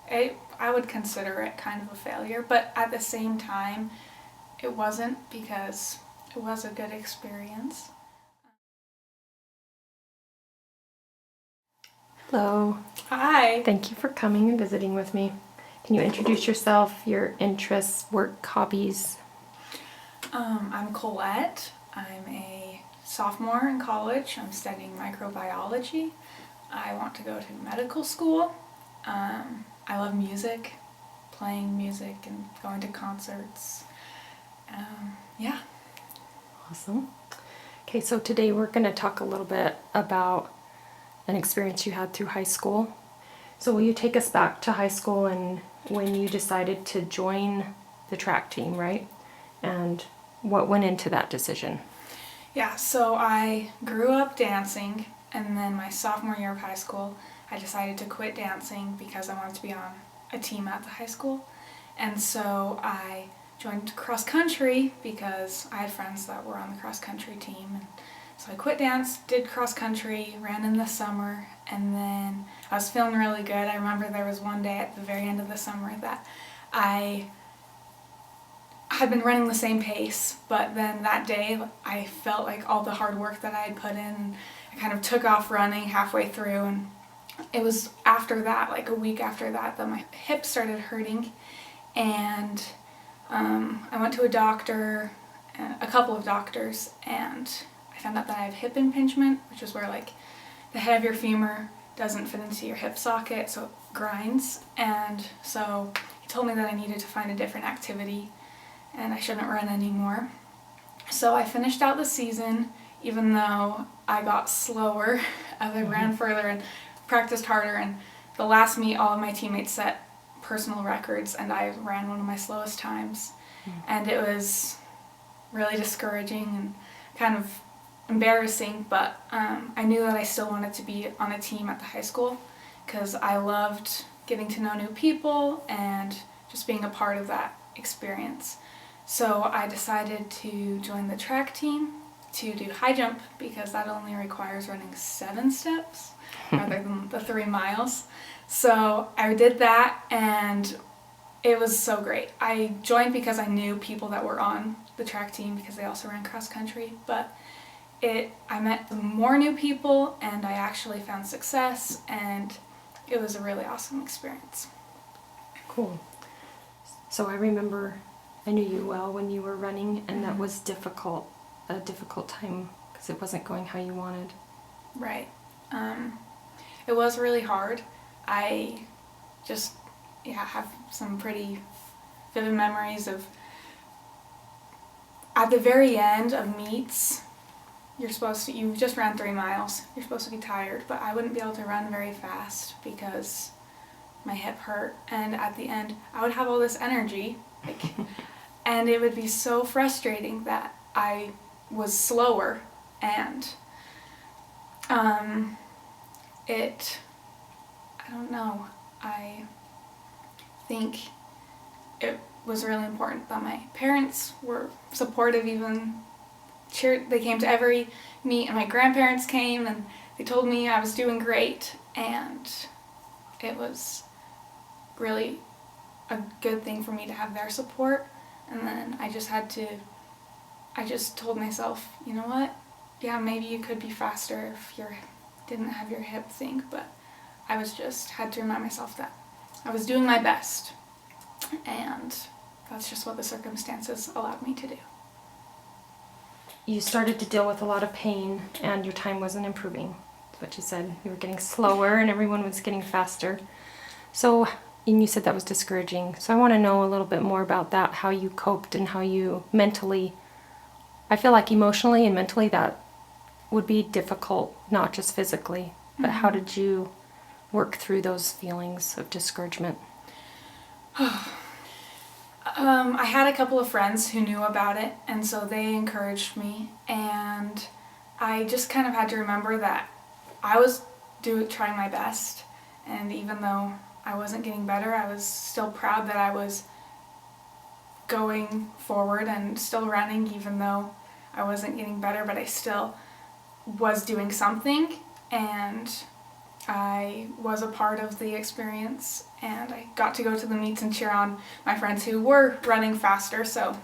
I would consider it kind of a failure, but at the same time, it wasn't, because it was a good experience. Hello. Hi. Thank you for coming and visiting with me. Can you introduce yourself, your interests, work, hobbies? I'm Colette. I'm a sophomore in college. I'm studying microbiology. I want to go to medical school. I love music, playing music and going to concerts. Yeah. Awesome. Okay, so today we're going to talk a little bit about an experience you had through high school. So will you take us back to high school and when you decided to join the track team, right? And what went into that decision? Yeah, so I grew up dancing, and then my sophomore year of high school, I decided to quit dancing because I wanted to be on a team at the high school. And so I joined cross country because I had friends that were on the cross country team. And so I quit dance, did cross country, ran in the summer, and then I was feeling really good. I remember there was one day at the very end of the summer that I had been running the same pace, but then that day I felt like all the hard work that I had put in, I kind of took off running halfway through, and it was after that, like a week after that, that my hip started hurting, and I went to a doctor, a couple of doctors, and I found out that I have hip impingement, which is where like the head of your femur doesn't fit into your hip socket, so it grinds. And so he told me that I needed to find a different activity and I shouldn't run anymore. So I finished out the season, even though I got slower as I ran further and practiced harder. And the last meet, all of my teammates set personal records, and I ran one of my slowest times. And it was really discouraging and kind of embarrassing, but I knew that I still wanted to be on a team at the high school because I loved getting to know new people and just being a part of that experience. So I decided to join the track team to do high jump because that only requires running 7 steps rather than the 3 miles. So I did that, and it was so great. I joined because I knew people that were on the track team because they also ran cross country, but I met more new people, and I actually found success, and it was a really awesome experience. Cool. So I remember I knew you well when you were running, and that was a difficult time because it wasn't going how you wanted. Right. It was really hard. I just have some pretty vivid memories of at the very end of meets. You just ran 3 miles. You're supposed to be tired, but I wouldn't be able to run very fast because my hip hurt. And at the end, I would have all this energy, and it would be so frustrating that I was slower, and I don't know. I think it was really important that my parents were supportive, even cheered. They came to every meet, and my grandparents came, and they told me I was doing great, and it was really a good thing for me to have their support. And then I just told myself, you know what, yeah, maybe you could be faster if you didn't have your hip thing, but I had to remind myself that I was doing my best, and that's just what the circumstances allowed me to do. You started to deal with a lot of pain, and your time wasn't improving. That's what you said. You were getting slower, and everyone was getting faster. And you said that was discouraging. So I want to know a little bit more about that, how you coped and how you mentally, I feel like emotionally and mentally that would be difficult, not just physically, but how did you work through those feelings of discouragement? I had a couple of friends who knew about it, and so they encouraged me, and I just kind of had to remember that I was trying my best, and even though I wasn't getting better, I was still proud that I was going forward and still running, even though I wasn't getting better, but I still was doing something, and I was a part of the experience, and I got to go to the meets and cheer on my friends who were running faster, so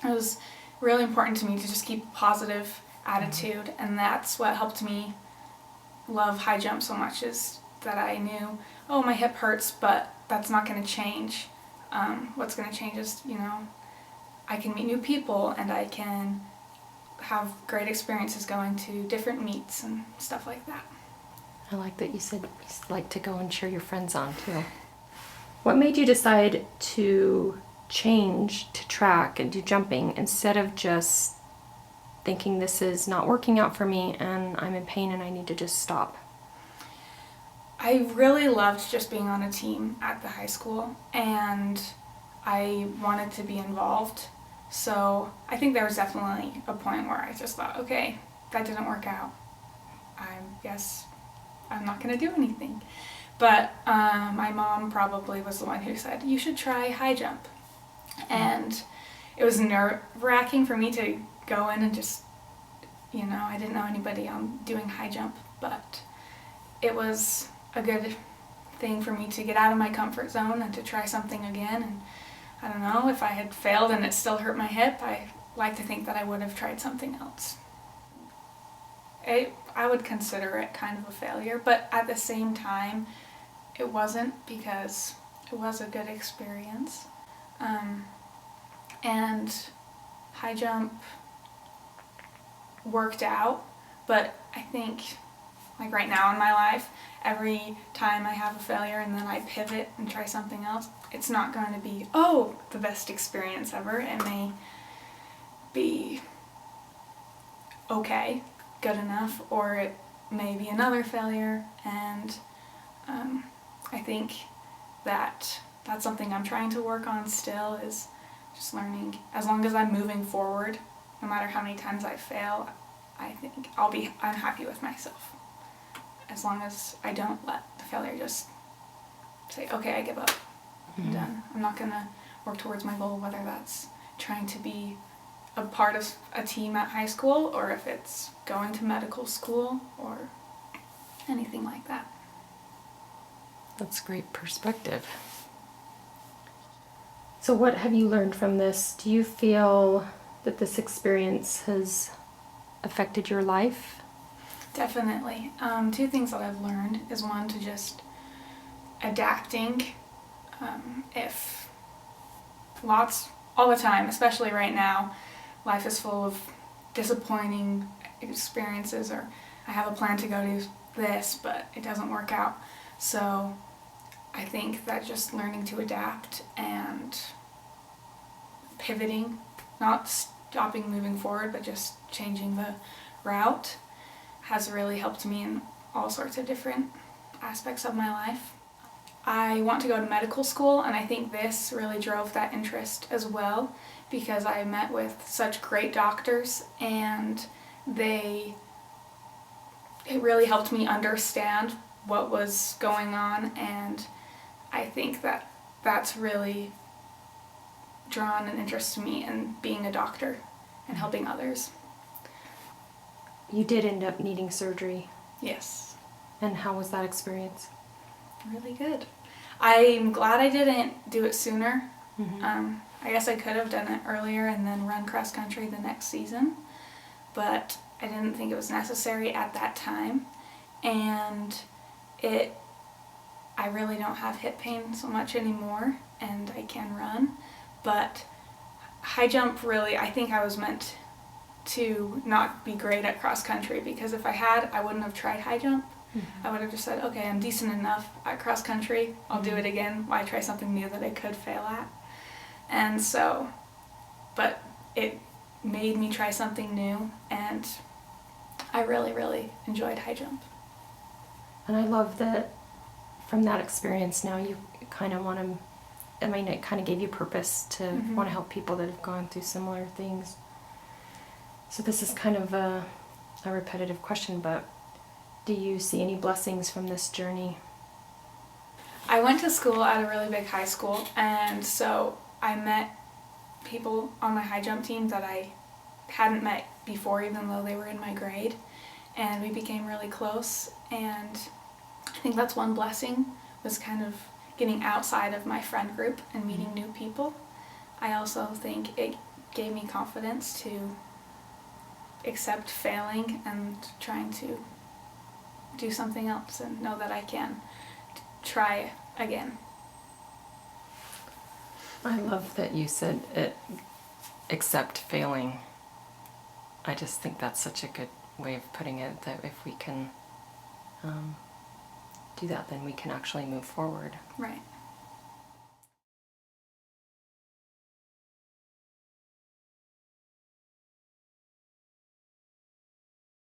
it was really important to me to just keep a positive attitude, and that's what helped me love high jump so much, is that I knew, oh, my hip hurts, but that's not going to change. What's going to change is, I can meet new people, and I can have great experiences going to different meets and stuff like that. I like that you said you like to go and cheer your friends on too. What made you decide to change to track and do jumping instead of just thinking this is not working out for me and I'm in pain and I need to just stop? I really loved just being on a team at the high school, and I wanted to be involved. So I think there was definitely a point where I just thought, okay, that didn't work out. I guess I'm not going to do anything. But my mom probably was the one who said, you should try high jump. And it was nerve-wracking for me to go in and just, I didn't know anybody on doing high jump, but it was a good thing for me to get out of my comfort zone and to try something again. And I don't know, if I had failed and it still hurt my hip, I like to think that I would have tried something else. I would consider it kind of a failure, but at the same time, it wasn't, because it was a good experience. And high jump worked out, but I think, like right now in my life, every time I have a failure and then I pivot and try something else, it's not going to be, the best experience ever. It may be okay, good enough, or it may be another failure, and I think that that's something I'm trying to work on still, is just learning, as long as I'm moving forward, no matter how many times I fail, I think I'm happy with myself. As long as I don't let the failure just say, okay, I give up, I'm done. I'm not going to work towards my goal, whether that's trying to be a part of a team at high school, or if it's going to medical school, or anything like that. That's great perspective. So what have you learned from this? Do you feel that this experience has affected your life? Definitely. Two things that I've learned is, one, to just adapting. If all the time, especially right now, life is full of disappointing experiences, or I have a plan to go do this, but it doesn't work out. So I think that just learning to adapt and pivoting, not stopping moving forward, but just changing the route, has really helped me in all sorts of different aspects of my life. I want to go to medical school, and I think this really drove that interest as well, because I met with such great doctors, and it really helped me understand what was going on, and I think that that's really drawn an interest to me in being a doctor and helping others. You did end up needing surgery. Yes. And how was that experience? Really good. I'm glad I didn't do it sooner. Mm-hmm. I guess I could have done it earlier and then run cross country the next season, but I didn't think it was necessary at that time. And I really don't have hip pain so much anymore, and I can run. But high jump, really, I think I was meant to not be great at cross country, because if I had, I wouldn't have tried high jump. I would have just said, okay, I'm decent enough at cross country, I'll do it again. Why try something new that I could fail at? And so, but it made me try something new, and I really, really enjoyed high jump. And I love that from that experience now you kind of want to, it kind of gave you purpose to want to help people that have gone through similar things. So this is kind of a repetitive question, but do you see any blessings from this journey? I went to school at a really big high school, and so I met people on my high jump team that I hadn't met before, even though they were in my grade, and we became really close. And think that's one blessing, was kind of getting outside of my friend group and meeting new people. I also think it gave me confidence to accept failing and trying to do something else and know that I can try again. I love that you said it, accept failing. I just think that's such a good way of putting it, that if we can do that, then we can actually move forward. Right.